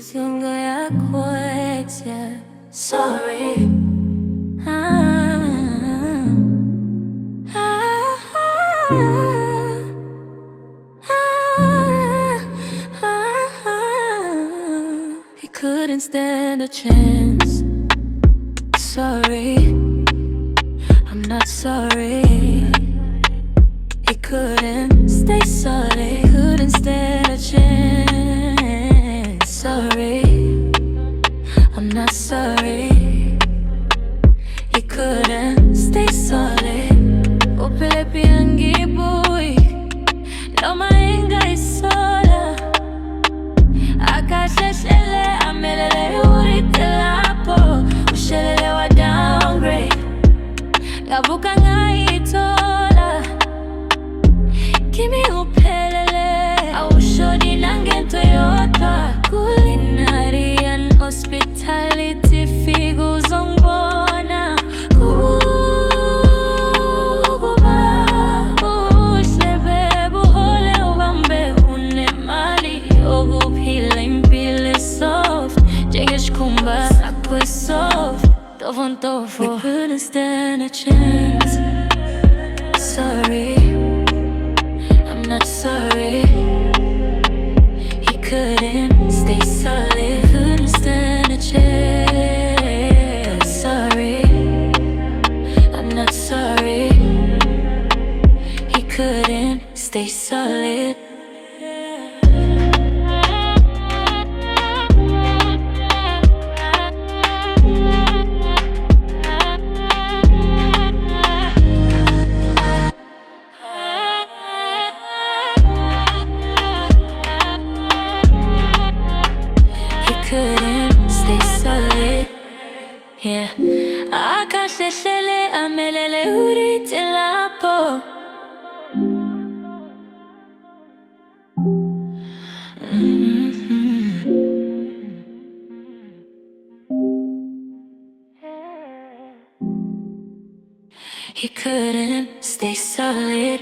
Usiunge yako ex, yeah. Sorry. Ah, ah, He couldn't stand a chance. Sorry, I'm not sorry. He couldn't stay solid, couldn't stand a chance. Sorry, I'm not sorry. He couldn't stay solid. Upele piangi boy, no mainga isola. Akasheshele amelele uritilapo, ushelele wa downgrade. Gabuka ngaitola, kimi upelele. Aushodi nange Toyota, culinary and hospitality figu zongbona. Kuguba, ushebe buhole ubambe unemali. Ogupile impile soft, jengesh kumba sakwe soft. Tovon tofo, we couldn't stand a chance. Sorry, I'm not sorry. He couldn't stay solid, couldn't stand a chance. Sorry, I'm not sorry. He couldn't stay solid. Couldn't stay solid, yeah. Akasheshele amelele uritilapo. He couldn't stay solid.